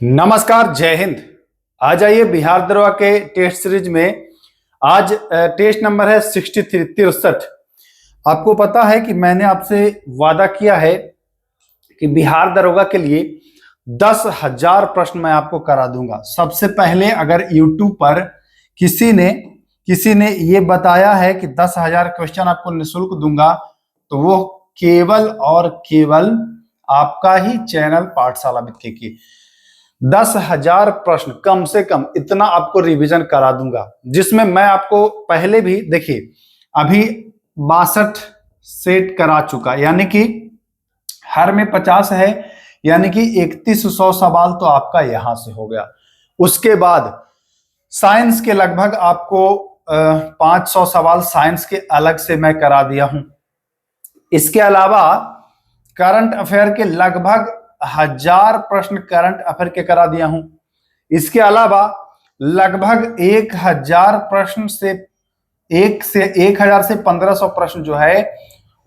नमस्कार, जय हिंद। आ जाइए बिहार दरोगा के टेस्ट सीरीज में। आज टेस्ट नंबर है 63। आपको पता है कि मैंने आपसे वादा किया है कि बिहार दरोगा के लिए 10,000 प्रश्न मैं आपको करा दूंगा। सबसे पहले अगर YouTube पर किसी ने ये बताया है कि 10,000 क्वेश्चन आपको निःशुल्क दूंगा, तो वो केवल और केवल आपका ही चैनल पाठशाला वित्त की। 10,000 प्रश्न कम से कम इतना आपको रिवीजन करा दूंगा, जिसमें मैं आपको पहले भी देखिए अभी 62 सेट करा चुका, यानी कि हर में 50 है, यानी कि 3100 सवाल तो आपका यहां से हो गया। उसके बाद साइंस के लगभग आपको 500 सवाल साइंस के अलग से मैं करा दिया हूं। इसके अलावा करंट अफेयर के लगभग 1000 प्रश्न करंट अफेयर के करा दिया हूं। इसके अलावा लगभग 1000 प्रश्न से 1000 से 1500 प्रश्न जो है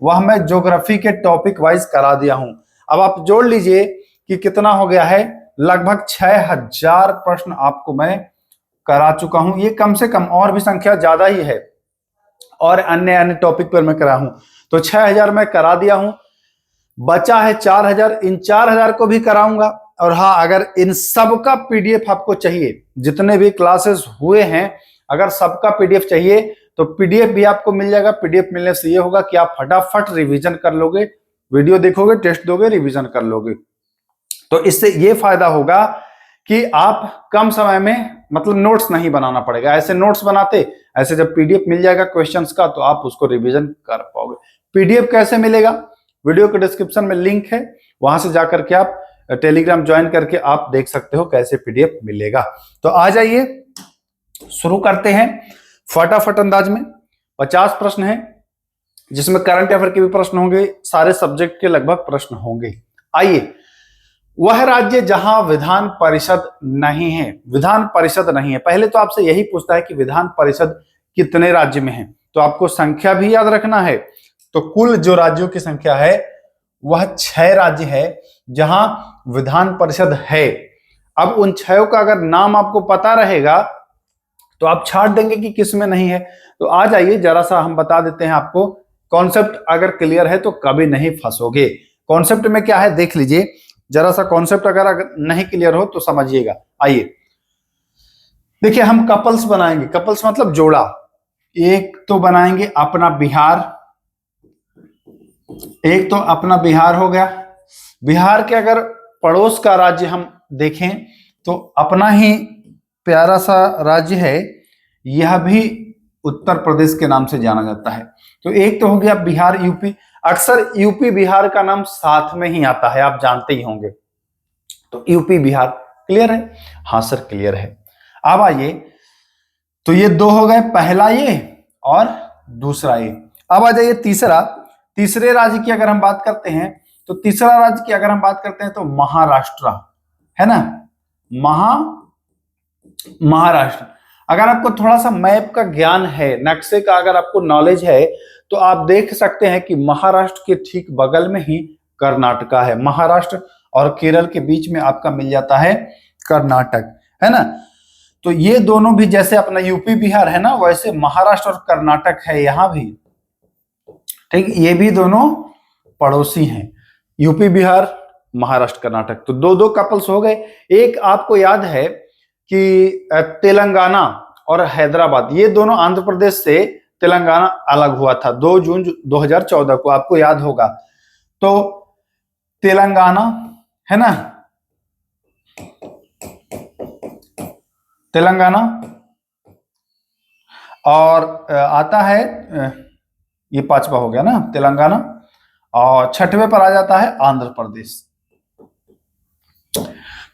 वह मैं ज्योग्राफी के टॉपिक वाइज करा दिया हूं। अब आप जोड़ लीजिए कि कितना हो गया है, लगभग 6000 प्रश्न आपको मैं करा चुका हूं। ये कम से कम, और भी संख्या ज्यादा ही है, और अन्य अन्य टॉपिक पर मैं करा हूं। तो 6000 मैं करा दिया हूं, बचा है 4000। इन 4000 को भी कराऊंगा। और हाँ, अगर इन सबका पीडीएफ आपको चाहिए, जितने भी क्लासेस हुए हैं, अगर सबका पीडीएफ चाहिए तो पीडीएफ भी आपको मिल जाएगा। पीडीएफ मिलने से ये होगा कि आप फटाफट रिवीजन कर लोगे, वीडियो देखोगे, टेस्ट दोगे, रिवीजन कर लोगे। तो इससे ये फायदा होगा कि आप कम समय में, मतलब नोट्स नहीं बनाना पड़ेगा। ऐसे नोट्स बनाते, ऐसे जब पीडीएफ मिल जाएगा क्वेश्चंस का, तो आप उसको रिवीजन कर पाओगे। पीडीएफ कैसे मिलेगा? वीडियो के डिस्क्रिप्शन में लिंक है, वहां से जाकर के आप टेलीग्राम ज्वाइन करके आप देख सकते हो कैसे पीडीएफ मिलेगा। तो आ जाइए, शुरू करते हैं फटाफट अंदाज में। 50 प्रश्न है, जिसमें करंट अफेयर के भी प्रश्न होंगे, सारे सब्जेक्ट के लगभग प्रश्न होंगे। आइए, वह राज्य जहां विधान परिषद नहीं है। विधान परिषद नहीं है, पहले तो आपसे यही पूछता है कि विधान परिषद कितने राज्य में है, तो आपको संख्या भी याद रखना है। तो कुल जो राज्यों की संख्या है वह 6 राज्य है जहां विधान परिषद है। अब उन 6 का अगर नाम आपको पता रहेगा तो आप छाट देंगे कि किस में नहीं है। तो आ जाइए, जरा सा हम बता देते हैं आपको। कॉन्सेप्ट अगर क्लियर है तो कभी नहीं फंसोगे। कॉन्सेप्ट में क्या है देख लीजिए, जरा सा कॉन्सेप्ट अगर नहीं क्लियर हो तो समझिएगा। आइए देखिए, हम कपल्स बनाएंगे। कपल्स मतलब जोड़ा। एक तो बनाएंगे अपना बिहार, एक तो अपना बिहार हो गया। बिहार के अगर पड़ोस का राज्य हम देखें तो अपना ही प्यारा सा राज्य है, यह भी उत्तर प्रदेश के नाम से जाना जाता है। तो एक तो हो गया बिहार, यूपी। अक्सर यूपी बिहार का नाम साथ में ही आता है, आप जानते ही होंगे। तो यूपी बिहार क्लियर है? हाँ सर, क्लियर है। अब आइए, तो ये 2 हो गए, पहला ये और दूसरा ये। अब आ जाइए तीसरे राज्य की अगर हम बात करते हैं, तो तीसरा राज्य की अगर हम बात करते हैं तो महाराष्ट्र है ना। महाराष्ट्र। अगर आपको थोड़ा सा मैप का ज्ञान है, नक्शे का अगर आपको नॉलेज है, तो आप देख सकते हैं कि महाराष्ट्र के ठीक बगल में ही कर्नाटका है। महाराष्ट्र और केरल के बीच में आपका मिल जाता है कर्नाटक, है ना। तो ये दोनों भी, जैसे अपना यूपी बिहार है ना, वैसे महाराष्ट्र और कर्नाटक है यहां भी, ठीक। ये भी दोनों पड़ोसी हैं, यूपी बिहार, महाराष्ट्र, कर्नाटक। तो 2-2 कपल्स हो गए। एक आपको याद है कि तेलंगाना और हैदराबाद, ये दोनों आंध्र प्रदेश से तेलंगाना अलग हुआ था 2 जून 2014 को, आपको याद होगा। तो तेलंगाना है ना, तेलंगाना, और आता है, ये 5वां हो गया ना तेलंगाना, और 6वें पर आ जाता है आंध्र प्रदेश।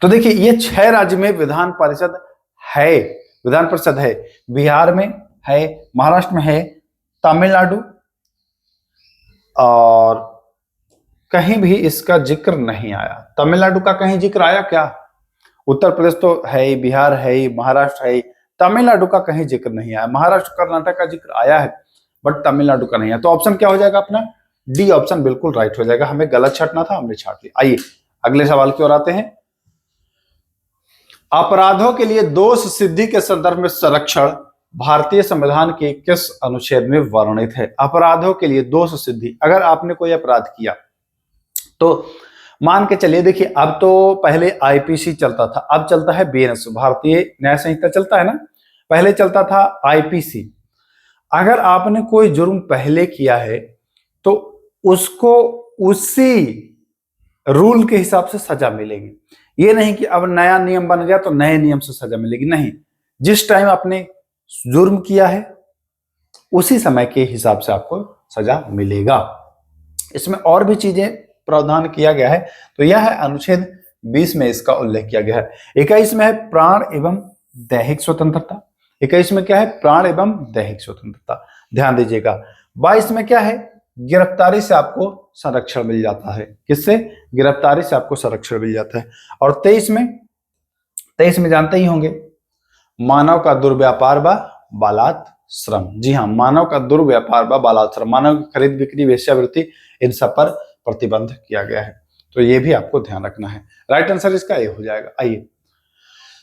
तो देखिए, ये 6 राज्य में विधान परिषद है। विधान परिषद है, बिहार में है, महाराष्ट्र में है, तमिलनाडु, और कहीं भी इसका जिक्र नहीं आया। तमिलनाडु का कहीं जिक्र आया क्या? उत्तर प्रदेश तो है ही, बिहार है ही, महाराष्ट्र है ही, तमिलनाडु का कहीं जिक्र नहीं आया। महाराष्ट्र, कर्नाटक का जिक्र आया है, बट तमिलनाडु का नहीं है। तो ऑप्शन क्या हो जाएगा अपना? डी ऑप्शन बिल्कुल राइट हो जाएगा। हमें गलत छाटना था, हमने छाट लिया। आइए अगले सवाल की ओर आते हैं। अपराधों के लिए दोष सिद्धि के संदर्भ में संरक्षण भारतीय संविधान के किस अनुच्छेद में वर्णित है? अपराधों के लिए दोष सिद्धि, अगर आपने कोई अपराध किया तो मान के चलिए, देखिए अब तो पहले आईपीसी चलता था, अब चलता है बीएनएस, भारतीय न्याय संहिता चलता है ना, पहले चलता था आईपीसी। अगर आपने कोई जुर्म पहले किया है तो उसको उसी रूल के हिसाब से सजा मिलेगी। ये नहीं कि अब नया नियम बन गया तो नए नियम से सजा मिलेगी, नहीं, जिस टाइम आपने जुर्म किया है उसी समय के हिसाब से आपको सजा मिलेगा। इसमें और भी चीजें प्रावधान किया गया है, तो यह है अनुच्छेद 20 में इसका उल्लेख किया गया है। 21 में है प्राण एवं दैहिक स्वतंत्रता, 21 में क्या है? प्राण एवं दैहिक स्वतंत्रता, ध्यान दीजिएगा। 22 में क्या है? गिरफ्तारी से आपको संरक्षण मिल जाता है। किससे? गिरफ्तारी से आपको संरक्षण मिल जाता है। और 23 में जानते ही होंगे, मानव का दुर्व्यापार व बालात श्रम। जी हाँ, मानव का दुर्व्यापार व बालात श्रम, मानव की खरीद बिक्री, वेश्यावृत्ति, इन सब पर प्रतिबंध किया गया है। तो ये भी आपको ध्यान रखना है। राइट आंसर इसका ये हो जाएगा। आइए,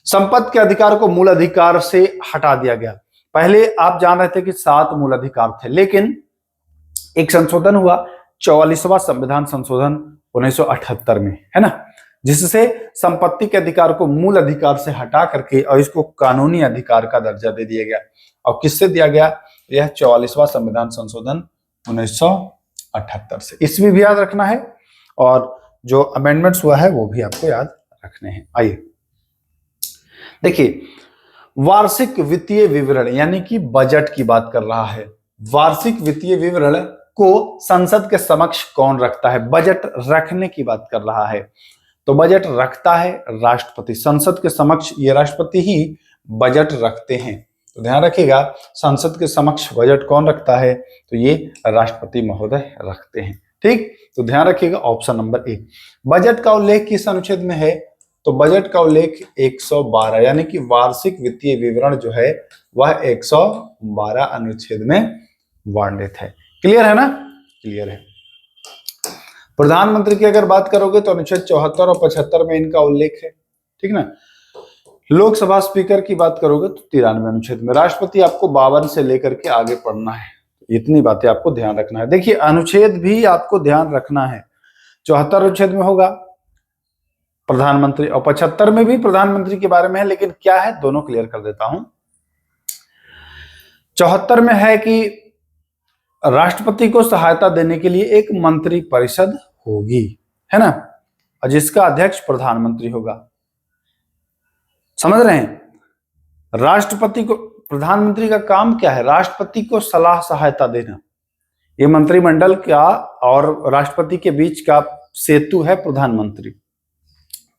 संपत्ति के अधिकार को मूल अधिकार से हटा दिया गया। पहले आप जान रहे थे कि 7 मूल अधिकार थे, लेकिन एक संशोधन हुआ, 44वां संविधान संशोधन 1978 में, है ना, जिससे संपत्ति के अधिकार को मूल अधिकार से हटा करके और इसको कानूनी अधिकार का दर्जा दे दिया गया। और किससे दिया गया? यह 44वां संविधान संशोधन 1978 से। इसमें भी याद रखना है और जो अमेंडमेंट्स हुआ है वो भी आपको याद रखने हैं। आइए देखिए, वार्षिक वित्तीय विवरण यानी कि बजट की बात कर रहा है। वार्षिक वित्तीय विवरण को संसद के समक्ष कौन रखता है? बजट रखने की बात कर रहा है, तो बजट रखता है राष्ट्रपति। संसद के समक्ष ये राष्ट्रपति ही बजट रखते हैं, तो ध्यान रखिएगा, संसद के समक्ष बजट कौन रखता है? तो ये राष्ट्रपति महोदय रखते हैं। ठीक, तो ध्यान रखिएगा ऑप्शन नंबर ए। बजट का उल्लेख किस अनुच्छेद में है? तो बजट का उल्लेख 112, यानी कि वार्षिक वित्तीय विवरण जो है वह 112 अनुच्छेद में वर्णित है। क्लियर है ना? क्लियर है। प्रधानमंत्री की अगर बात करोगे तो अनुच्छेद 74 और 75 में इनका उल्लेख है, ठीक ना। लोकसभा स्पीकर की बात करोगे तो 93 अनुच्छेद में। राष्ट्रपति आपको 52 से लेकर के आगे पढ़ना है, इतनी बातें आपको ध्यान रखना है। देखिए, अनुच्छेद भी आपको ध्यान रखना है। 74 अनुच्छेद में होगा प्रधानमंत्री और 75 में भी प्रधानमंत्री के बारे में है, लेकिन क्या है दोनों क्लियर कर देता हूं। 74 में है कि राष्ट्रपति को सहायता देने के लिए एक मंत्री परिषद होगी, है ना, और जिसका अध्यक्ष प्रधानमंत्री होगा। समझ रहे हैं? राष्ट्रपति को, प्रधानमंत्री का काम क्या है? राष्ट्रपति को सलाह सहायता देना। ये मंत्रिमंडल का और राष्ट्रपति के बीच का सेतु है प्रधानमंत्री।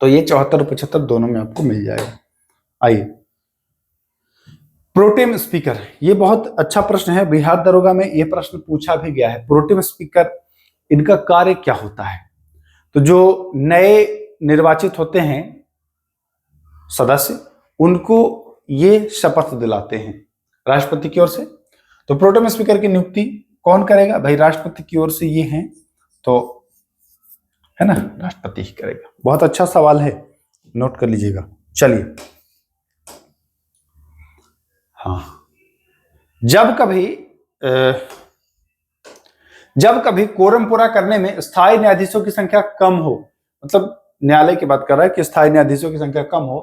तो ये 74 और 75 दोनों में आपको मिल जाएगा। आइए, प्रोटेम स्पीकर, ये बहुत अच्छा प्रश्न है, बिहार दरोगा में ये प्रश्न पूछा भी गया है। प्रोटेम स्पीकर, इनका कार्य क्या होता है? तो जो नए निर्वाचित होते हैं सदस्य, उनको ये शपथ दिलाते हैं राष्ट्रपति की ओर से। तो प्रोटेम स्पीकर की नियुक्ति कौन करेगा? भाई राष्ट्रपति की ओर से ये हैं, तो है ना, राष्ट्रपति ही करेगा। बहुत अच्छा सवाल है, नोट कर लीजिएगा। चलिए, हाँ, जब कभी कोरम पूरा करने में स्थायी न्यायाधीशों की संख्या कम हो, मतलब न्यायालय की बात कर रहा है कि स्थायी न्यायाधीशों की संख्या कम हो,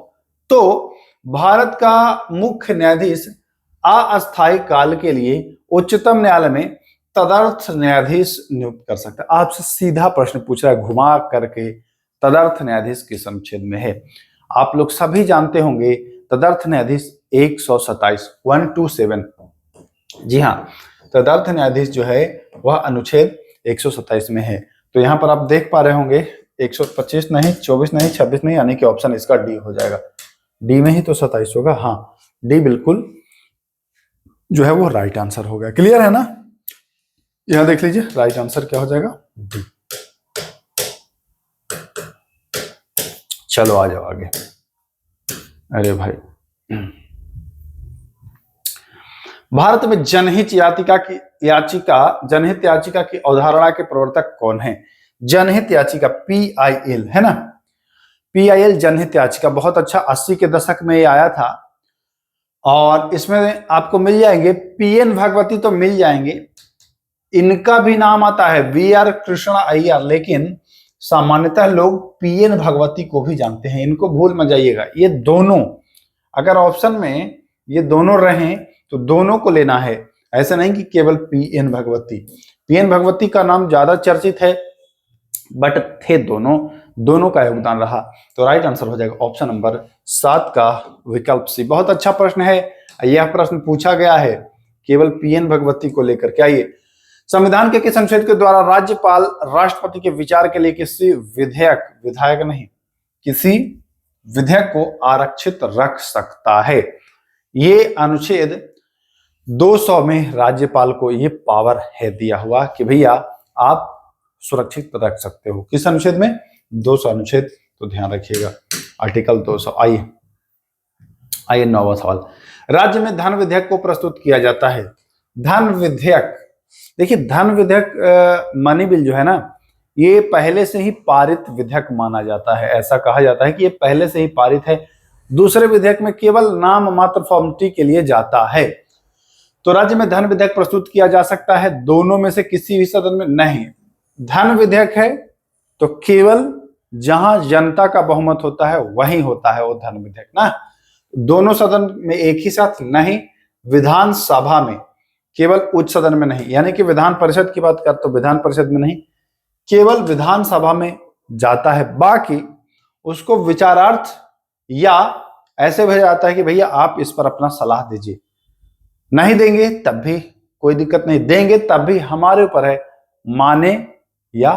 तो भारत का मुख्य न्यायाधीश अस्थायी काल के लिए उच्चतम न्यायालय में तदर्थ न्यायाधीश नियुक्त कर सकता है। आपसे सीधा प्रश्न पूछ रहा है घुमा करके, तदर्थ न्यायाधीश किस अनुच्छेद में है? आप लोग सभी जानते होंगे तदर्थ न्यायाधीश 127। जी हाँ, तदर्थ न्यायाधीश जो है वह अनुच्छेद 127 में है। तो यहां पर आप देख पा रहे होंगे 125 नहीं, 24 नहीं, 26 नहीं, यानी कि ऑप्शन इसका डी हो जाएगा। डी में ही तो 27 होगा। हाँ, डी बिल्कुल जो है वो राइट आंसर हो गया। क्लियर है ना? यहां देख लीजिए, राइट आंसर क्या हो जाएगा? डी। चलो आ जाओ आगे। अरे भाई, भारत में जनहित याचिका की अवधारणा के प्रवर्तक कौन है? जनहित याचिका PIL है ना, PIL जनहित याचिका बहुत अच्छा 80 के दशक में ये आया था। और इसमें आपको मिल जाएंगे PN भगवती तो मिल जाएंगे, इनका भी नाम आता है VR कृष्णा अय्यर, लेकिन सामान्यतः लोग PN भगवती को भी जानते हैं, इनको भूल मत जाइएगा। ये दोनों अगर ऑप्शन में ये दोनों रहें तो दोनों को लेना है, ऐसा नहीं कि केवल PN भगवती। PN भगवती का नाम ज्यादा चर्चित है, बट थे दोनों, दोनों का योगदान रहा। तो राइट आंसर हो जाएगा ऑप्शन नंबर 7 का विकल्प सी। बहुत अच्छा प्रश्न है, यह प्रश्न पूछा गया है केवल PN भगवती को लेकर। क्या ये संविधान के किस अनुच्छेद के द्वारा राज्यपाल राष्ट्रपति के विचार के लिए किसी विधायक नहीं, किसी विधेयक को आरक्षित रख सकता है? ये अनुच्छेद 200 में राज्यपाल को ये पावर है दिया हुआ कि भैया आप सुरक्षित रख सकते हो। किस अनुच्छेद में? 200 अनुच्छेद, तो ध्यान रखिएगा आर्टिकल 200। आइए 9वां सवाल, राज्य में धन विधेयक को प्रस्तुत किया जाता है। धन विधेयक, देखिए धन विधेयक मनी बिल जो है ना, ये पहले से ही पारित विधेयक माना जाता है। ऐसा कहा जाता है कि ये पहले से ही पारित है, दूसरे विधेयक में केवल नाम मात्र फॉर्मेलिटी के लिए जाता है। तो राज्य में धन विधेयक प्रस्तुत किया जा सकता है, दोनों में से किसी भी सदन में नहीं। धन विधेयक है तो केवल जहां जनता का बहुमत होता है वहीं होता है वो धन विधेयक ना, दोनों सदन में एक ही साथ नहीं, विधानसभा में केवल उच्च सदन में नहीं, यानी कि विधान परिषद की बात कर तो विधान परिषद में नहीं, केवल विधानसभा में जाता है। बाकी उसको विचारार्थ या ऐसे भेजा जाता है कि भैया आप इस पर अपना सलाह दीजिए, नहीं देंगे तब भी कोई दिक्कत नहीं, देंगे तब भी हमारे ऊपर है, माने या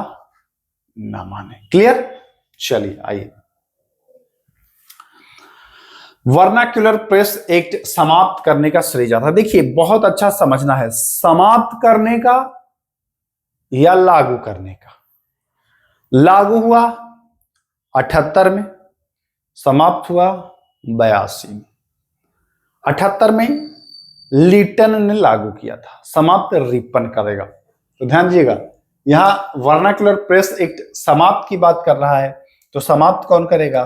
ना माने। क्लियर? चलिए आइए, वर्नाक्युलर प्रेस एक्ट समाप्त करने का श्रेय जाता है। देखिए बहुत अच्छा समझना है, समाप्त करने का या लागू करने का। लागू हुआ 78 में, समाप्त हुआ 82 में। 78 में लीटन ने लागू किया था, समाप्त रिपन करेगा। तो ध्यान दीजिएगा, यहां वर्नाक्युलर प्रेस एक्ट समाप्त की बात कर रहा है, तो समाप्त कौन करेगा?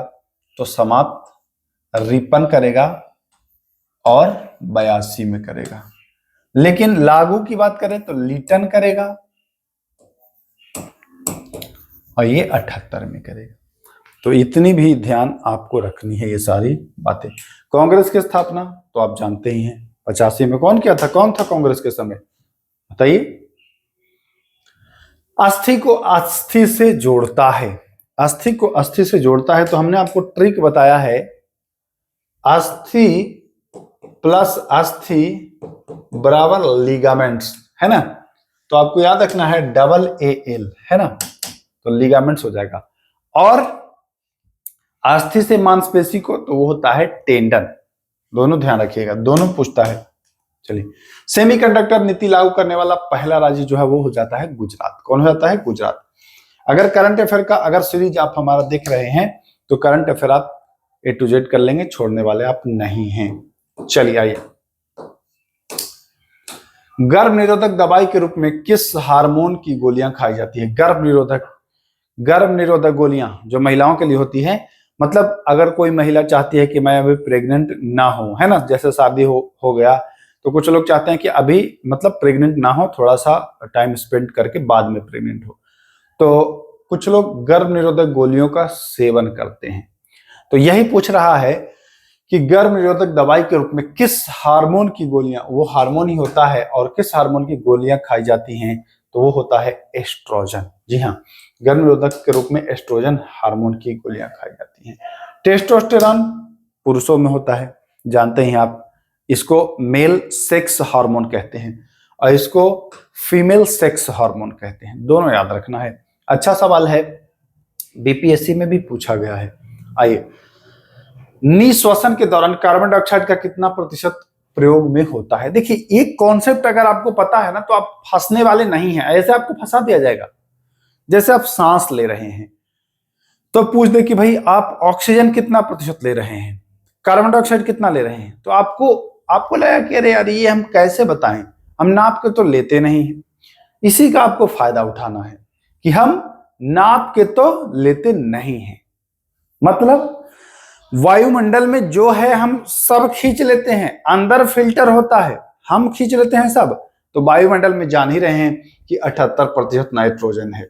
तो समाप्त रिपन करेगा और 82 में करेगा। लेकिन लागू की बात करें तो लीटन करेगा और ये 78 में करेगा। तो इतनी भी ध्यान आपको रखनी है ये सारी बातें। कांग्रेस की स्थापना तो आप जानते ही हैं, 85 में कौन किया था? कौन था कांग्रेस के समय, बताइए? अस्थि को अस्थि से जोड़ता है, अस्थि को अस्थि से जोड़ता है। तो हमने आपको ट्रिक बताया है, अस्थि प्लस अस्थि बराबर लिगामेंट्स, है ना। तो आपको याद रखना है AAL, है ना, तो लिगामेंट्स हो जाएगा। और अस्थि से मांसपेशी को तो वो होता है टेंडन, दोनों ध्यान रखिएगा, दोनों पूछता है। चलिए, सेमीकंडक्टर नीति लागू करने वाला पहला राज्य जो है वो हो जाता है गुजरात। कौन हो जाता है? गुजरात। अगर करंट अफेयर का अगर सीरीज आप हमारा देख रहे हैं तो करंट अफेयर आप A to Z कर लेंगे, छोड़ने वाले आप नहीं हैं। चलिए आइए, गर्भ निरोधक दवाई के रूप में किस हार्मोन की गोलियां खाई जाती है? गर्भ निरोधक गोलियां जो महिलाओं के लिए होती है, मतलब अगर कोई महिला चाहती है कि मैं अभी प्रेग्नेंट ना हो, है ना, जैसे शादी हो गया तो कुछ लोग चाहते हैं कि अभी मतलब प्रेग्नेंट ना हो, थोड़ा सा टाइम स्पेंड करके बाद में प्रेग्नेंट हो, तो कुछ लोग गर्भ निरोधक गोलियों का सेवन करते हैं। तो यही पूछ रहा है कि गर्भ निरोधक दवाई के रूप में किस हार्मोन की गोलियां, वो हार्मोन ही होता है, और किस हार्मोन की गोलियां खाई जाती हैं? तो वो होता है एस्ट्रोजन। जी हाँ, गर्भ निरोधक के रूप में एस्ट्रोजन हार्मोन की गोलियां खाई जाती हैं। टेस्टोस्टेरॉन पुरुषों में होता है, जानते हैं आप, इसको मेल सेक्स हार्मोन कहते हैं और इसको फीमेल सेक्स हार्मोन कहते हैं, दोनों याद रखना है। अच्छा सवाल है, बीपीएससी में भी पूछा गया है। आइए, निश्वसन के दौरान कार्बन डाइऑक्साइड का कितना प्रतिशत प्रयोग में होता है? देखिए एक कॉन्सेप्ट अगर आपको पता है ना तो आप फंसने वाले नहीं हैं, ऐसे आपको फंसा दिया जाएगा। जैसे आप सांस ले रहे हैं तो पूछ दे कि भाई आप ऑक्सीजन कितना प्रतिशत ले रहे हैं, कार्बन डाइऑक्साइड कितना ले रहे हैं, तो आपको लगा कि अरे यार ये हम कैसे बताएं, हम नाप के तो लेते नहीं हैं। इसी का आपको फायदा उठाना है कि हम नाप के तो लेते नहीं हैं। मतलब वायुमंडल में जो है हम सब खींच लेते हैं, अंदर फिल्टर होता है, हम खींच लेते हैं सब। तो वायुमंडल में जान ही रहे हैं कि 78% नाइट्रोजन है।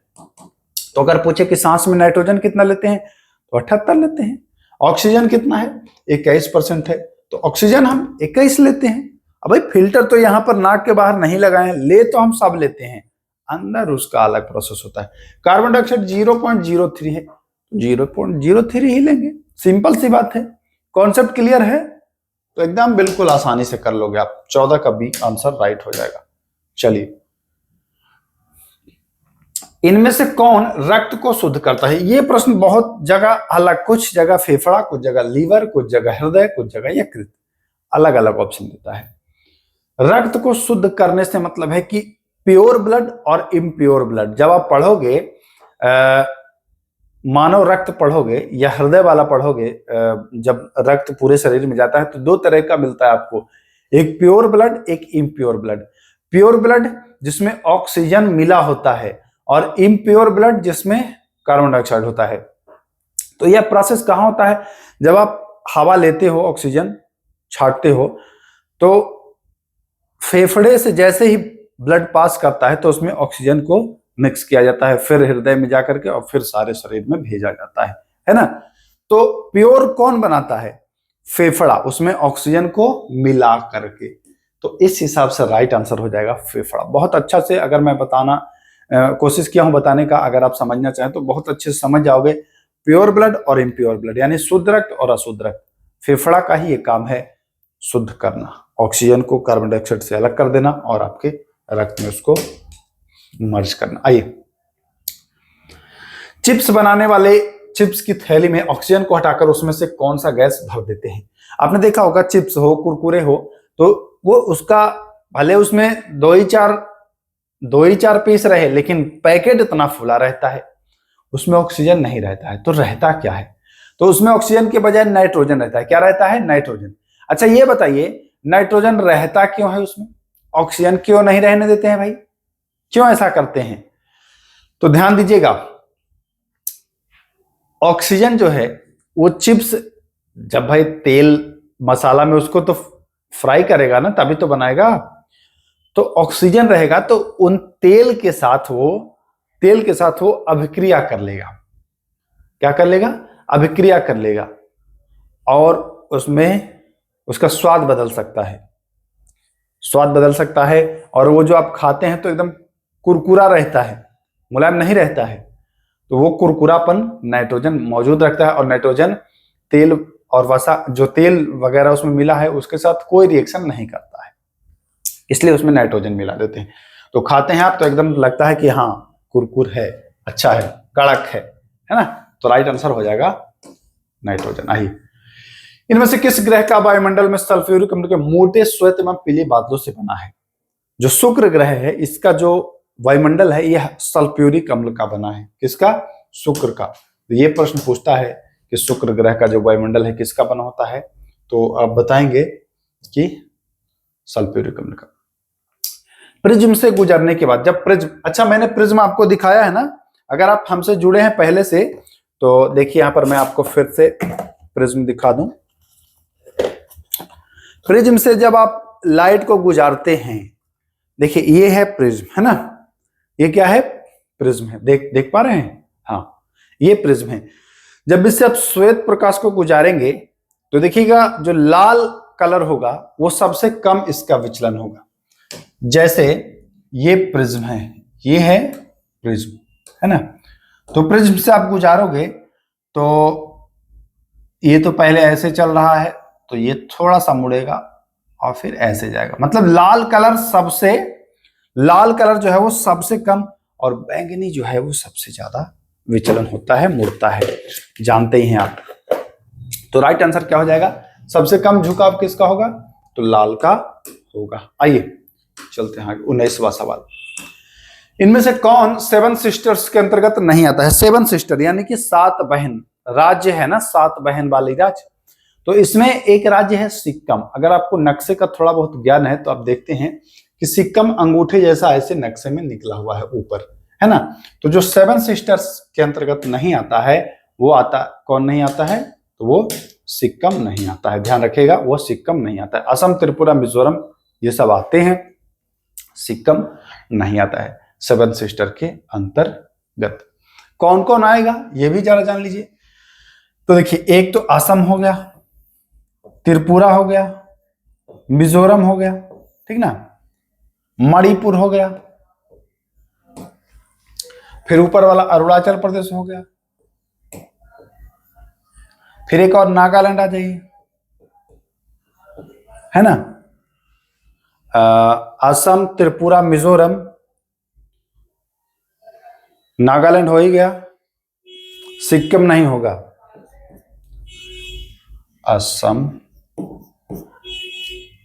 तो अगर पूछे कि सांस में नाइट्रोजन कितना लेते हैं तो 78 लेते हैं। ऑक्सीजन कितना है? 21% है, तो ऑक्सीजन हम 21 लेते हैं। अब भाई फिल्टर तो यहां पर नाक के बाहर नहीं लगाए, ले तो हम सब लेते हैं, अंदर उसका अलग प्रोसेस होता है। कार्बन डाइऑक्साइड 0.03 है, 0.03 ही लेंगे, सिंपल सी बात है। कॉन्सेप्ट क्लियर है? तो एकदम बिल्कुल आसानी से कर लोगे आप। 14 का बी आंसर राइट हो जाएगा। चलिए, इनमें से कौन रक्त को शुद्ध करता है? ये प्रश्न बहुत जगह अलग, कुछ जगह फेफड़ा, कुछ जगह लीवर, कुछ जगह हृदय, कुछ जगह यकृत, अलग अलग ऑप्शन देता है। रक्त को शुद्ध करने से मतलब है कि प्योर ब्लड और इम्प्योर ब्लड। जब आप पढ़ोगे मानव रक्त पढ़ोगे या हृदय वाला पढ़ोगे, जब रक्त पूरे शरीर में जाता है तो दो तरह का मिलता है आपको, एक प्योर ब्लड, एक इम्प्योर ब्लड। प्योर ब्लड जिसमें ऑक्सीजन मिला होता है और इम्प्योर ब्लड जिसमें कार्बन डाइऑक्साइड होता है। तो यह प्रोसेस कहां होता है? जब आप हवा लेते हो, ऑक्सीजन छाटते हो, तो फेफड़े से जैसे ही ब्लड पास करता है तो उसमें ऑक्सीजन को मिक्स किया जाता है, फिर हृदय में जाकर के और फिर सारे शरीर में भेजा जाता है ना। तो प्योर कौन बनाता है? फेफड़ा, उसमें ऑक्सीजन को मिला करके। तो इस हिसाब से राइट आंसर हो जाएगा फेफड़ा। बहुत अच्छा से अगर मैं बताना कोशिश किया हूं बताने का, अगर आप समझना चाहें तो बहुत अच्छे से समझ जाओगे। प्योर ब्लड और इम्प्योर ब्लड यानी शुद्ध रक्त और अशुद्ध रक्त, फेफड़ा का ही ये काम है शुद्ध करना, ऑक्सीजन को कार्बन डाइऑक्साइड से अलग कर देना और आपके रक्त में उसको मर्ज करना। आइए, चिप्स बनाने वाले चिप्स की थैली में ऑक्सीजन को हटाकर उसमें से कौन सा गैस भर देते हैं? आपने देखा होगा, चिप्स हो, कुरकुरे हो, तो वो उसका भले उसमें दो ही चार पीस रहे, लेकिन पैकेट इतना फुला रहता है, उसमें ऑक्सीजन नहीं रहता है। तो रहता क्या है? तो उसमें ऑक्सीजन के बजाय नाइट्रोजन रहता है। क्या रहता है? नाइट्रोजन। अच्छा ये बताइए, नाइट्रोजन रहता क्यों है उसमें? ऑक्सीजन क्यों नहीं रहने देते हैं भाई? क्यों ऐसा करते हैं? तो ध्यान दीजिएगा, ऑक्सीजन जो है वो चिप्स, जब भाई तेल मसाला में उसको तो फ्राई करेगा ना, तभी तो बनाएगा। तो ऑक्सीजन रहेगा तो उन तेल के साथ वो अभिक्रिया कर लेगा। क्या कर लेगा? अभिक्रिया कर लेगा, और उसमें उसका स्वाद बदल सकता है। और वो जो आप खाते हैं तो एकदम कुरकुरा रहता है, मुलायम नहीं रहता है। तो वो कुरकुरापन नाइट्रोजन मौजूद रखता है, और नाइट्रोजन तेल और वसा, जो तेल वगैरह उसमें मिला है उसके साथ कोई रिएक्शन नहीं करता है, इसलिए उसमें नाइट्रोजन मिला देते हैं। तो खाते हैं आप तो एकदम लगता है कि हाँ कुरकुर है, अच्छा है, कड़क है ना। तो राइट आंसर हो जाएगा नाइट्रोजन। आइए, इनमें से किस ग्रह का वायुमंडल में सल्फ्यूरिक अम्ल के मोटे श्वेत एवं पीले बादलों से बना है? जो शुक्र ग्रह है, इसका जो वायुमंडल है यह सल्फ्यूरिक अम्ल का बना है। किसका? शुक्र का। तो ये प्रश्न पूछता है कि शुक्र ग्रह का जो वायुमंडल है किसका बना होता है? तो आप बताएंगे कि सल्फ्यूरिक अम्ल का। प्रिज्म से गुजरने के बाद, जब प्रिज्म, अच्छा मैंने प्रिज्म आपको दिखाया है ना, अगर आप हमसे जुड़े हैं पहले से तो देखिए यहां पर मैं आपको फिर से प्रिज्म दिखा दूं। प्रिज्म से जब आप लाइट को गुजारते हैं, देखिए ये है प्रिज्म, है ना, ये क्या है? प्रिज्म है। देख पा रहे हैं? हाँ, ये प्रिज्म है। जब इससे आप श्वेत प्रकाश को गुजारेंगे तो देखिएगा जो लाल कलर होगा वो सबसे कम इसका विचलन होगा। जैसे ये प्रिज्म है, ये है प्रिज्म, है ना। तो प्रिज्म से आप गुजारोगे तो ये तो पहले ऐसे चल रहा है, तो ये थोड़ा सा मुड़ेगा और फिर ऐसे जाएगा। मतलब लाल कलर जो है वो सबसे कम, और बैंगनी जो है वो सबसे ज्यादा विचलन होता है, मुड़ता है, जानते ही हैं आप। तो राइट आंसर क्या हो जाएगा? सबसे कम झुकाव किसका होगा? तो लाल का होगा। आइए चलते हैं आगे। 19वां सवाल, इनमें से कौन सेवन सिस्टर्स के अंतर्गत नहीं आता है? सेवन सिस्टर यानी कि 7 बहन राज्य है ना, 7 बहन वाली राज्य। तो इसमें एक राज्य है सिक्किम। अगर आपको नक्शे का थोड़ा बहुत ज्ञान है तो आप देखते हैं कि सिक्किम अंगूठे जैसा ऐसे नक्शे में निकला हुआ है ऊपर, है ना। तो जो सेवन सिस्टर्स के अंतर्गत नहीं आता है वो आता, कौन नहीं आता है, तो वो सिक्किम नहीं आता है, ध्यान रखिएगा, वो सिक्किम नहीं आता है। असम, त्रिपुरा, मिजोरम ये सब आते हैं, सिक्किम नहीं आता है सेवन सिस्टर के अंतर्गत। कौन कौन आएगा ये भी जरा जान लीजिए। तो देखिए, एक तो असम हो गया, त्रिपुरा हो गया, मिजोरम हो गया, ठीक ना, मणिपुर हो गया, फिर ऊपर वाला अरुणाचल प्रदेश हो गया, फिर एक और नागालैंड आ जाइए, है ना। असम, त्रिपुरा, मिजोरम, नागालैंड हो ही गया, सिक्किम नहीं होगा। असम,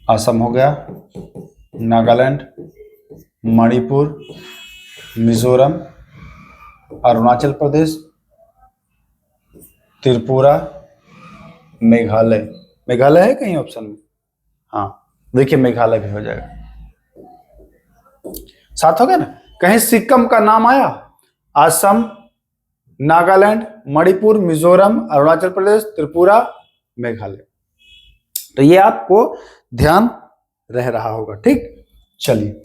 असम हो गया, नागालैंड, मणिपुर, मिजोरम, अरुणाचल प्रदेश, त्रिपुरा, मेघालय। मेघालय है कहीं ऑप्शन में? हाँ, देखिए मेघालय भी हो जाएगा, साथ हो गया ना। कहीं सिक्किम का नाम आया? असम, नागालैंड, मणिपुर, मिजोरम, अरुणाचल प्रदेश, त्रिपुरा, मेघालय। तो ये आपको ध्यान रह रहा होगा, ठीक। चलिए,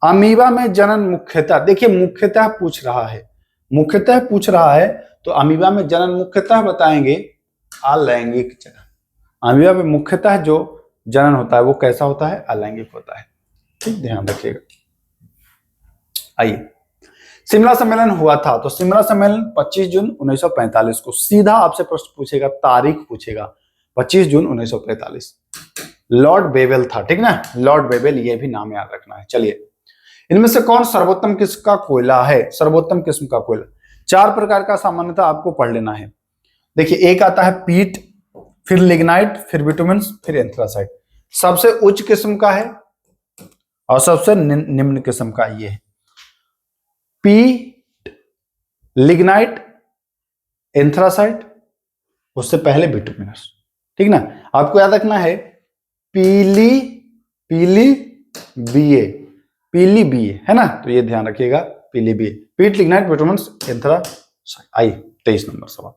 अमीबा में जनन मुख्यतः, देखिए मुख्यतः पूछ रहा है, मुख्यतः पूछ रहा है, तो अमीबा में जनन मुख्यतः बताएंगे अलैंगिक जनन। अमीबा में मुख्यतः जो जनन होता है वो कैसा होता है? अलैंगिक होता है, ठीक, ध्यान रखिएगा। आइए, शिमला सम्मेलन हुआ था, तो शिमला सम्मेलन 25 जून 1945 को। सीधा आपसे प्रश्न पूछेगा, तारीख पूछेगा, 25 जून 1945। लॉर्ड बेवेल था, ठीक ना, लॉर्ड बेवेल, ये भी नाम याद रखना है। चलिए, इनमें से कौन सर्वोत्तम किस्म का कोयला है? सर्वोत्तम किस्म का कोयला 4 प्रकार का सामान्यतः आपको पढ़ लेना है। देखिए, एक आता है पीट, फिर लिग्नाइट, फिर बिटुमेंस, फिर एंथ्रासाइट। सबसे उच्च किस्म का है और सबसे निम्न किस्म का ये है, पीट, लिग्नाइट, एंथ्रासाइट, उससे पहले बिटुमिनस, ठीक ना। आपको याद रखना है पीली, पीली बीए, पीली बीए, है ना, तो ये ध्यान रखिएगा, पीली बीए, पीट, लिग्नाइट, बिटुमेंस, एंथ्रासाइट। आइए 23 नंबर सवाल।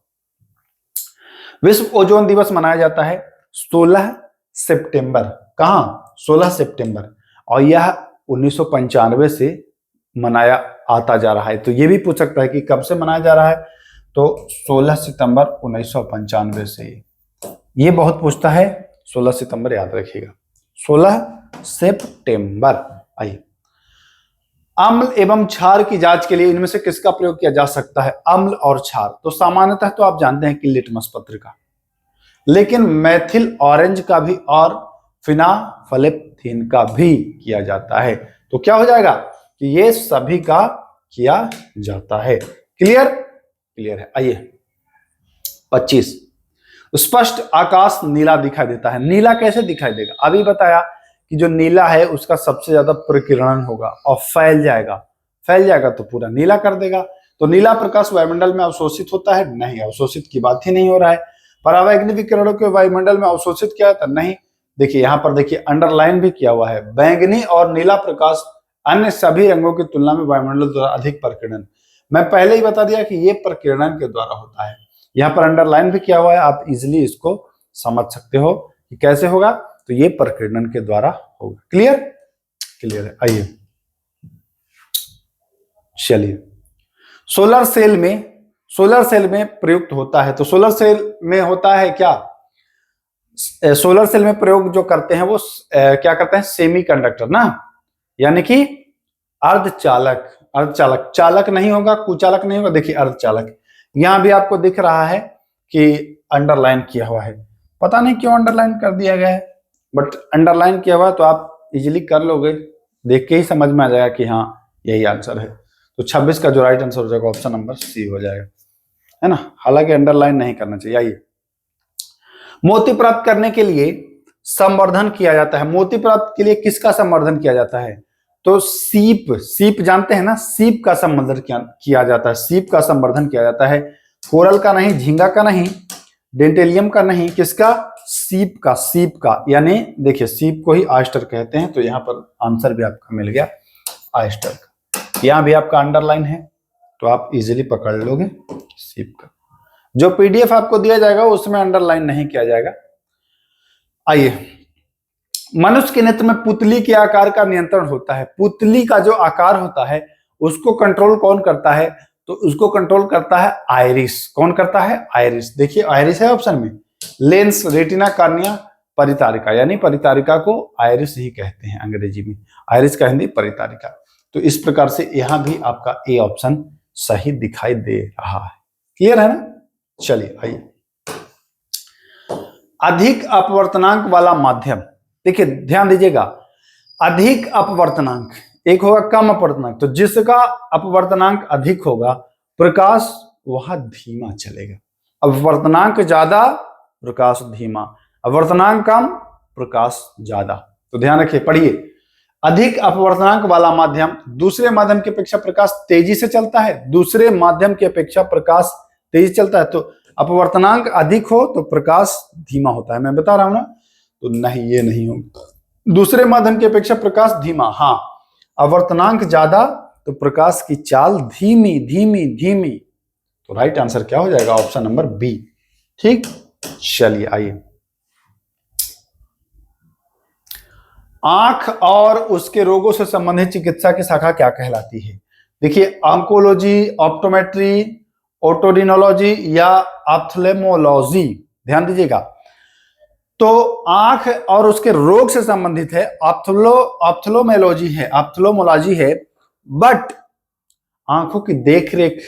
विश्व ओजोन दिवस मनाया जाता है 16 सितंबर। कहां? 16 सितंबर, और यह 1995 से मनाया आता जा रहा है। तो ये भी पूछ सकता है कि कब से मनाया जा रहा है, तो 16 सितंबर 1995 से। ये बहुत पूछता है, 16 सितंबर याद रखिएगा, 16 सितंबर। आइए, अम्ल एवं क्षार की जांच के लिए इनमें से किसका प्रयोग किया जा सकता है? अम्ल और क्षार, तो सामान्यतः तो आप जानते हैं कि लिटमस पत्र का, लेकिन मैथिल ऑरेंज का भी और फिनाफलेप्थीन का भी किया जाता है। तो क्या हो जाएगा कि ये सभी का किया जाता है। क्लियर? क्लियर है। आइए 25, स्पष्ट आकाश नीला दिखाई देता है। नीला कैसे दिखाई देगा? अभी बताया कि जो नीला है उसका सबसे ज्यादा प्रकीर्णन होगा और फैल जाएगा तो पूरा नीला कर देगा। तो नीला प्रकाश वायुमंडल में अवशोषित होता है? नहीं, अवशोषित की बात ही नहीं हो रहा है। परावैंगनी विकिरणों के वायुमंडल में अवशोषित किया था? नहीं। देखिए यहां पर देखिए अंडरलाइन भी किया हुआ है, बैंगनी और नीला प्रकाश अन्य सभी रंगों की तुलना में वायुमंडल द्वारा अधिक प्रकीर्णन। मैं पहले ही बता दिया कि ये प्रकीर्णन के द्वारा होता है। यहाँ पर अंडरलाइन भी किया हुआ है, आप इजिली इसको समझ सकते हो कि कैसे होगा। तो ये प्रकीर्णन के द्वारा होगा। क्लियर? क्लियर है। आइए चलिए, सोलर सेल में प्रयुक्त होता है। तो सोलर सेल में होता है क्या? सोलर सेल में प्रयोग जो करते हैं वो क्या करते हैं? सेमीकंडक्टर ना, यानी कि अर्धचालक। चालक नहीं होगा, कुचालक नहीं होगा। देखिए अर्धचालक, यहां भी आपको दिख रहा है कि अंडरलाइन किया हुआ है। पता नहीं क्यों अंडरलाइन कर दिया गया है, बट अंडरलाइन किया हुआ है तो आप इजीली कर लोगे, देख के ही समझ में आ जाएगा कि हाँ यही आंसर है। तो 26 का जो राइट आंसर हो जाएगा ऑप्शन नंबर सी हो जाएगा, है ना। हालांकि अंडरलाइन नहीं करना चाहिए। आइए, मोती प्राप्त करने के लिए संवर्धन किया जाता है। मोती प्राप्त के लिए किसका संवर्धन किया जाता है? तो सीप जानते हैं ना, सीप का संवर्धन किया जाता है। सीप का संवर्धन किया जाता है, कोरल का नहीं, झींगा का नहीं, डेंटेलियम का नहीं, किसका? सीप का। यानी देखिए सीप को ही ऑयस्टर कहते हैं। तो यहां पर आंसर भी आपका मिल गया ऑयस्टर का। यहां भी आपका अंडरलाइन है तो आप इजीली पकड़ लोगे सिप का। जो पीडीएफ आपको दिया जाएगा उसमें अंडरलाइन नहीं किया जाएगा। आइए, मनुष्य के नेत्र में पुतली के आकार का नियंत्रण होता है। पुतली का जो आकार होता है उसको कंट्रोल कौन करता है? तो उसको कंट्रोल करता है आइरिस। कौन करता है? आइरिस। देखिए आइरिस है ऑप्शन में। लेंस, रेटिना, कार्निया, परितारिका, यानी परितारिका को आइरिस ही कहते हैं अंग्रेजी में, आइरिस का हिंदी परितारिका। तो इस प्रकार से यहां भी आपका ए ऑप्शन सही दिखाई दे रहा है। क्लियर है ना? चलिए आइए, अधिक अपवर्तनांक वाला माध्यम। देखिए ध्यान दीजिएगा, अधिक अपवर्तनांक, एक होगा कम अपवर्तनांक। तो जिसका अपवर्तनांक अधिक होगा प्रकाश वह धीमा चलेगा। अपवर्तनांक ज्यादा प्रकाश धीमा, अपवर्तनांक कम प्रकाश ज्यादा। तो ध्यान रखिए, पढ़िए। अधिक अपवर्तनांक वाला माध्यम दूसरे माध्यम की अपेक्षा प्रकाश तेजी से चलता है। दूसरे माध्यम की अपेक्षा प्रकाश तेजी चलता है। तो अपवर्तनांक अधिक हो तो प्रकाश धीमा होता है। मैं बता रहा हूं ना, तो नहीं, ये नहीं होगा। दूसरे माध्यम की अपेक्षा प्रकाश धीमा, हाँ। अपवर्तनांक ज्यादा तो प्रकाश की चाल धीमी धीमी धीमी। तो राइट आंसर क्या हो जाएगा? Option number B. ठीक, चलिए आइए, आंख और उसके रोगों से संबंधित चिकित्सा की शाखा क्या कहलाती है? देखिए, ऑन्कोलॉजी, ऑप्टोमेट्री, ओटोरिनोलॉजी या ऑप्थेल्मोलॉजी। ध्यान दीजिएगा, तो आंख और उसके रोग से संबंधित है, ऑप्थेल्मोलॉजी है, ऑप्थेल्मोलॉजी है। बट आंखों की देखरेख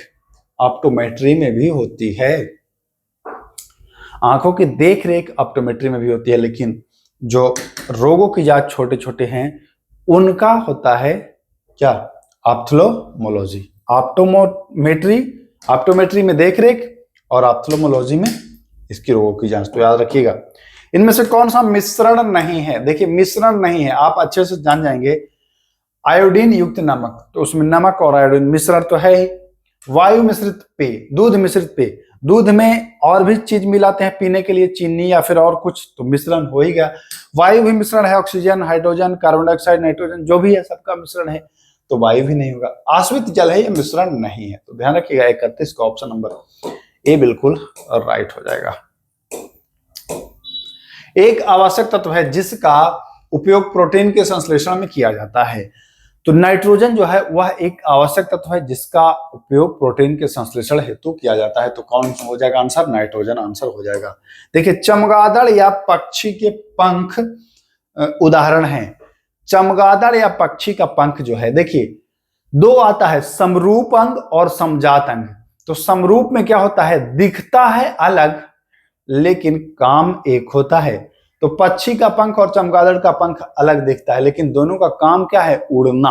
ऑप्टोमेट्री में भी होती है। आंखों की देखरेख ऑप्टोमेट्री में भी होती है, लेकिन जो रोगों की जांच छोटे छोटे हैं उनका होता है क्या? ऑप्थेल्मोलॉजी। ऑप्टोमेट्री में देखरेख और ऑप्थेल्मोलॉजी में इसकी रोगों की जांच। तो याद रखिएगा, इनमें से कौन सा मिश्रण नहीं है? देखिए मिश्रण नहीं है, आप अच्छे से जान जाएंगे। आयोडीन युक्त नमक, तो उसमें नमक और आयोडीन मिश्रण तो है ही। वायु मिश्रित पेय, दूध मिश्रित पेय, दूध में और भी चीज मिलाते हैं पीने के लिए, चीनी या फिर और कुछ, तो मिश्रण हो ही गया। वायु भी मिश्रण है, oxygen, hydrogen, carbon dioxide, nitrogen, जो भी है सबका मिश्रण है, तो वायु भी नहीं होगा। आश्रित जल है, ये मिश्रण नहीं है। तो ध्यान रखिएगा, 31 का ऑप्शन नंबर ए बिल्कुल राइट हो जाएगा। एक आवश्यक तत्व है जिसका उपयोग प्रोटीन के संश्लेषण में किया जाता है। तो नाइट्रोजन जो है वह एक आवश्यक तत्व है जिसका उपयोग प्रोटीन के संश्लेषण हेतु किया जाता है। तो कौन हो जाएगा आंसर? नाइट्रोजन आंसर हो जाएगा। देखिए, चमगादड़ या पक्षी के पंख उदाहरण है। चमगादड़ या पक्षी का पंख जो है, देखिए दो आता है, समरूप अंग और समजात अंग। तो समरूप में क्या होता है? दिखता है अलग लेकिन काम एक होता है। तो पक्षी का पंख और चमगादड़ का पंख अलग दिखता है लेकिन दोनों का काम क्या है? उड़ना।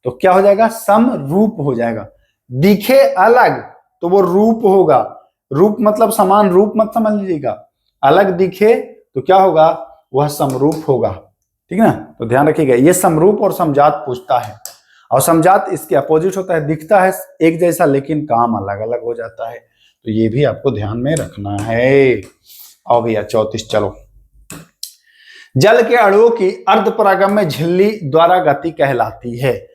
तो क्या हो जाएगा? समरूप हो जाएगा। दिखे अलग तो वो रूप होगा। रूप मतलब समान रूप मत समझ लीजिएगा, अलग दिखे तो क्या होगा? वह समरूप होगा। ठीक है ना? तो ध्यान रखिएगा, ये समरूप और समजात पूछता है, और समजात इसके अपोजिट होता है। दिखता है एक जैसा लेकिन काम अलग अलग हो जाता है। तो ये भी आपको ध्यान में रखना है। आओ भैया 34, चलो। जल के अणुओं की अर्धपरागम्य झिल्ली द्वारा गति कहलाती है।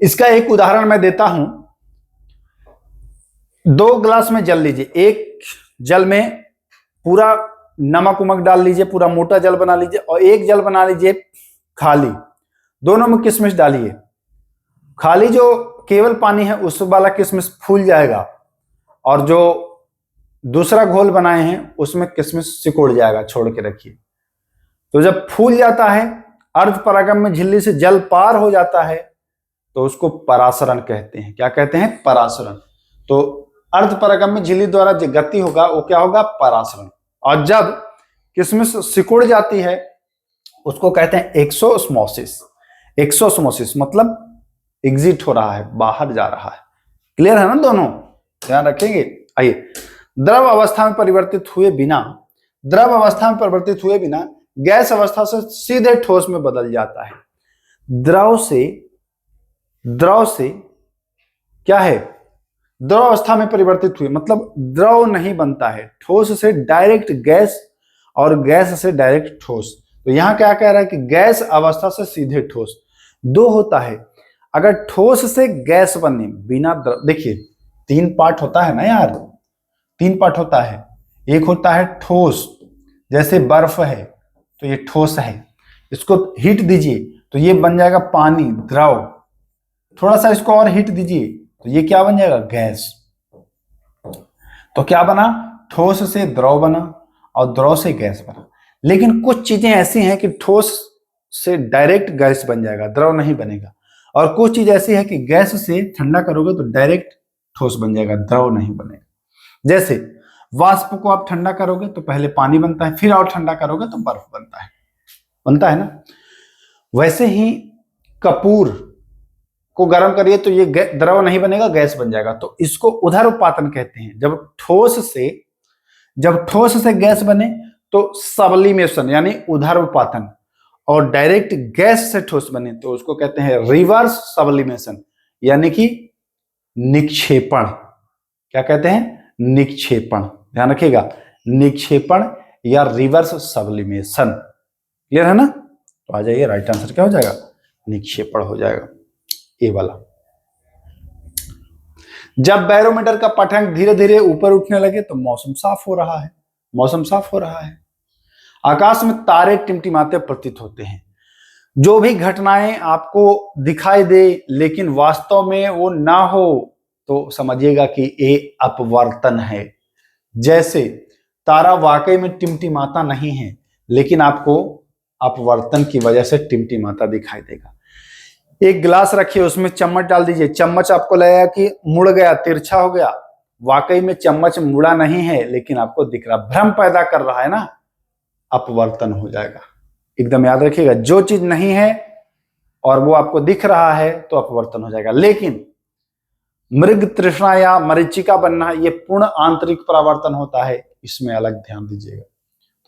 इसका एक उदाहरण मैं देता हूं। 2 गिलास में जल लीजिए, एक जल में पूरा नमक उमक डाल लीजिए, पूरा मोटा जल बना लीजिए, और एक जल बना लीजिए खाली। दोनों में किशमिश डालिए। खाली जो केवल पानी है उस वाला किशमिश फूल जाएगा, और जो दूसरा घोल बनाए हैं उसमें किशमिश सिकुड़ जाएगा, छोड़ के रखिए। तो जब फूल जाता है, अर्धपरागम्य झिल्ली से जल पार हो जाता है, तो उसको परासरण कहते हैं। क्या कहते हैं? परासरण। तो अर्धपरागम्य झिल्ली द्वारा जो गति होगा वो क्या होगा? परासरण। और जब किशमिश सिकुड़ जाती है उसको कहते हैं एक्सोस्मोसिस। एक्सोस्मोसिस मतलब एग्जिट हो रहा है, बाहर जा रहा है। क्लियर है ना दोनों? ध्यान रखेंगे। आइए, द्रव अवस्था में परिवर्तित हुए बिना गैस अवस्था से सीधे ठोस में बदल जाता है। द्रव से क्या है? द्रव अवस्था में परिवर्तित हुए मतलब द्रव नहीं बनता है, ठोस से डायरेक्ट गैस और गैस से डायरेक्ट ठोस। तो यहां क्या कह रहा है कि गैस अवस्था से सीधे ठोस। दो होता है, अगर ठोस से गैस बने बिना देखिए 3 पार्ट होता है ना यार, 3 पार्ट होता है। एक होता है ठोस, जैसे बर्फ है तो ये ठोस है, इसको हीट दीजिए तो ये बन जाएगा पानी द्रव, थोड़ा सा इसको और हीट दीजिए तो ये क्या बन जाएगा, गैस। तो क्या बना, ठोस से द्रव बना और द्रव से गैस बना। लेकिन कुछ चीजें ऐसी हैं कि ठोस से डायरेक्ट गैस बन जाएगा, द्रव नहीं बनेगा, और कुछ चीज ऐसी है कि गैस से ठंडा करोगे तो डायरेक्ट ठोस बन जाएगा, द्रव नहीं बनेगा। जैसे वाष्प को आप ठंडा करोगे तो पहले पानी बनता है, फिर और ठंडा करोगे तो बर्फ बनता है ना। वैसे ही कपूर को गर्म करिए तो ये द्रव नहीं बनेगा, गैस बन जाएगा। तो इसको उदरपातन कहते हैं। जब ठोस से गैस बने तो सब्लिमेशन यानी उदरपातन, और डायरेक्ट गैस से ठोस बने तो उसको कहते हैं रिवर्स सब्लिमेशन यानी कि निक्षेपण। क्या कहते हैं, निक्षेपण। ध्यान रखिएगा, निक्षेपण या रिवर्स सब्लिमेशन। क्लियर है ना। तो आ जाइए, राइट आंसर क्या हो जाएगा, निक्षेपण हो जाएगा, ए वाला। जब बैरोमीटर का पाठ्यांक धीरे धीरे ऊपर उठने लगे तो मौसम साफ हो रहा है। मौसम साफ हो रहा है। आकाश में तारे टिमटिमाते प्रतीत होते हैं। जो भी घटनाएं आपको दिखाई दे लेकिन वास्तव में वो ना हो तो समझिएगा कि ये अपवर्तन है। जैसे तारा वाकई में टिमटिमाता नहीं है लेकिन आपको अपवर्तन की वजह से टिमटिमाता दिखाई देगा। एक गिलास रखिए, उसमें चम्मच डाल दीजिए, चम्मच आपको लगेगा कि मुड़ गया, तिरछा हो गया। वाकई में चम्मच मुड़ा नहीं है लेकिन आपको दिख रहा, भ्रम पैदा कर रहा है ना, अपवर्तन हो जाएगा। एकदम याद रखिएगा, जो चीज नहीं है और वो आपको दिख रहा है तो अपवर्तन हो जाएगा। लेकिन मृग तृष्णा या मरीचिका बनना ये पूर्ण आंतरिक परावर्तन होता है, इसमें अलग ध्यान दीजिएगा।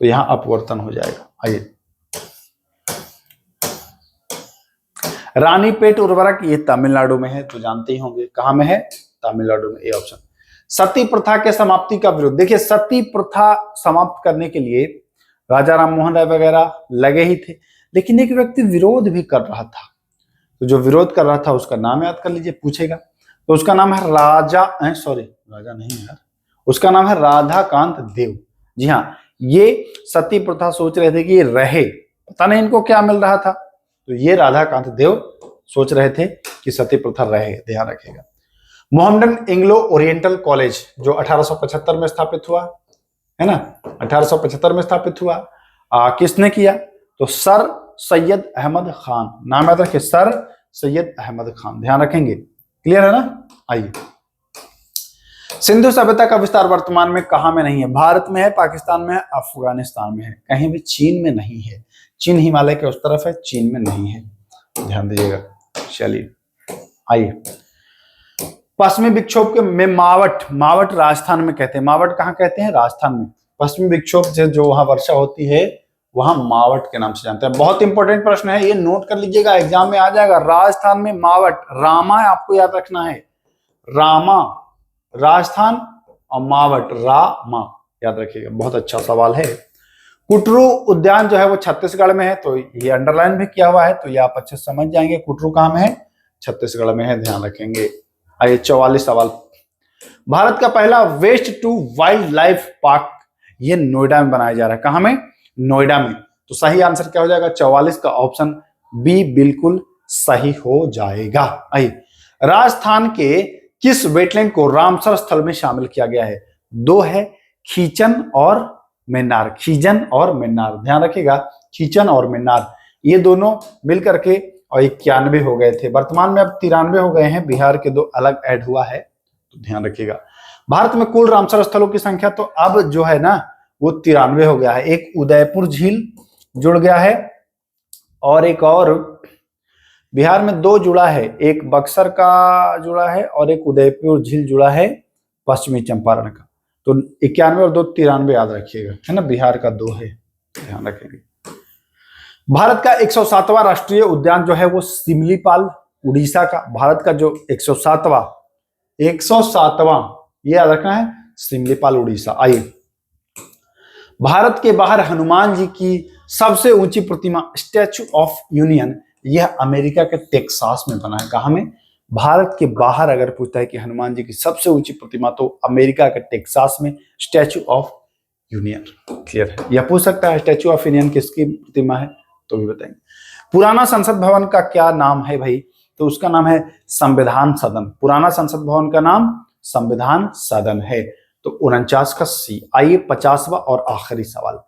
तो यहां अपवर्तन हो जाएगा। आइए, रानीपेट उर्वरक ये तमिलनाडु में है, तो जानते ही होंगे कहां में है, तमिलनाडु में, ए ऑप्शन। सती प्रथा के समाप्ति का विरोध। देखिए, सती प्रथा समाप्त करने के लिए राजा राम मोहन राय वगैरह लगे ही थे, लेकिन एक व्यक्ति विरोध भी कर रहा था। तो जो विरोध कर रहा था उसका नाम याद कर लीजिए, पूछेगा। तो उसका नाम है राजा नहीं यार, उसका नाम है राधाकांत देव। जी हाँ, ये सती प्रथा सोच रहे थे कि ये रहे, पता नहीं इनको क्या मिल रहा था, तो ये राधाकांत देव सोच रहे थे कि सती प्रथा रहे। ध्यान रखिएगा। मोहम्मडन एंग्लो ओरिएंटल कॉलेज जो 1875 में स्थापित हुआ है ना, 1875 में स्थापित हुआ। किसने किया, तो सर सैयद अहमद खान। नाम याद रखिए, सर सैयद अहमद खान। ध्यान रखेंगे, क्लियर है ना। आइए, सिंधु सभ्यता का विस्तार वर्तमान में कहां में नहीं है, भारत में है, पाकिस्तान में है, अफगानिस्तान में है, कहीं भी चीन में नहीं है। चीन हिमालय के उस तरफ है, चीन में नहीं है, ध्यान दीजिएगा। चलिए आइए, पश्चिमी विक्षोभ के में मावट राजस्थान में कहते हैं। मावट कहाँ कहते हैं, राजस्थान में। पश्चिमी विक्षोभ से जो वहां वर्षा होती है वहां मावट के नाम से जानते हैं। बहुत इंपॉर्टेंट प्रश्न है, ये नोट कर लीजिएगा, एग्जाम में आ जाएगा। राजस्थान में मावट, रामा आपको याद रखना है, रामा राजस्थान और मावट रामा, याद रखिएगा, बहुत अच्छा सवाल है। कुटरू उद्यान जो है वो छत्तीसगढ़ में है, तो ये अंडरलाइन भी किया हुआ है, तो ये आप अच्छे से समझ जाएंगे। कुटरू कहां में है, छत्तीसगढ़ में है, ध्यान रखेंगे। आइए, 44 सवाल। भारत का पहला waste to wild life park ये नोएडा में बनाया जा रहा है। कहां में, नोएडा में। तो सही आंसर क्या हो जाएगा, 44 का ऑप्शन बी बिल्कुल सही हो जाएगा। आइए, राजस्थान के किस वेटलैंड को रामसर स्थल में शामिल किया गया है, दो है, खीचन और मेन्नार। खीजन और मेन्नार, ध्यान रखिएगा, खीचन और मेन्नार ये दोनों मिलकर के और 91 हो गए थे, वर्तमान में अब 93 हो गए हैं। बिहार के 2 अलग ऐड हुआ है, तो ध्यान रखिएगा। भारत में कुल रामसर स्थलों की संख्या तो अब जो है ना वो 93 हो गया है। एक उदयपुर झील जुड़ गया है और एक और बिहार में 2 जुड़ा है, एक बक्सर का जुड़ा है और एक उदयपुर झील जुड़ा है पश्चिमी चंपारण का। तो 91 और 2 93 याद रखिएगा, है ना। बिहार का 2 है, ध्यान रखेंगे। भारत का 107वां राष्ट्रीय उद्यान जो है वो सिमलीपाल उड़ीसा का। भारत का जो 107वां ये याद रखना है, सिमलीपाल उड़ीसा। आइए, भारत के बाहर हनुमान जी की सबसे ऊंची प्रतिमा स्टैचू ऑफ यूनियन यह अमेरिका के टेक्सास में बना है। कहाँ में? भारत के बाहर अगर पूछता है कि हनुमान जी की सबसे ऊंची प्रतिमा, तो अमेरिका के टेक्सास में स्टैचू ऑफ यूनियन। क्लियर है? यह पूछ सकता है स्टैचू ऑफ यूनियन किसकी प्रतिमा है, तो भी बताएंगे। पुराना संसद भवन का क्या नाम है भाई? तो उसका नाम है संविधान सदन। पुराना संसद भवन का नाम संविधान सदन है। तो 49 का सी। आइए 50वां और आखिरी सवाल।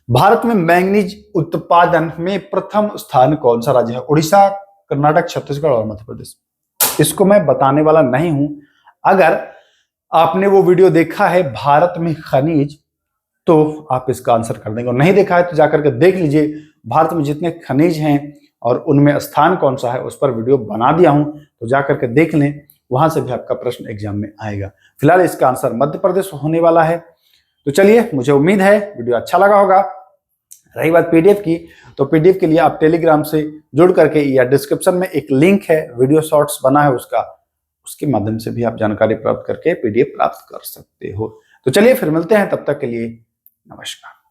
भारत में मैंगनीज उत्पादन में प्रथम स्थान कौन सा राज्य है? उड़ीसा, कर्नाटक, छत्तीसगढ़ और मध्य प्रदेश। इसको मैं बताने वाला नहीं हूं। अगर आपने वो वीडियो देखा है भारत में खनिज, तो आप इसका आंसर कर देंगे, और नहीं देखा है तो जाकर के देख लीजिए भारत में जितने खनिज हैं और उनमें स्थान कौन सा है, उस पर वीडियो बना दिया हूं, तो जाकर के देख लें, वहां से भी आपका प्रश्न एग्जाम में आएगा। फिलहाल इसका आंसर मध्य प्रदेश होने वाला है। तो चलिए, मुझे उम्मीद है वीडियो अच्छा लगा होगा। रही बात पीडीएफ की, तो पीडीएफ के लिए आप टेलीग्राम से जुड़ करके, या डिस्क्रिप्शन में एक लिंक है, वीडियो शॉर्ट्स बना है उसका, उसके माध्यम से भी आप जानकारी प्राप्त करके पीडीएफ प्राप्त कर सकते हो। तो चलिए फिर मिलते हैं, तब तक के लिए नमस्कार।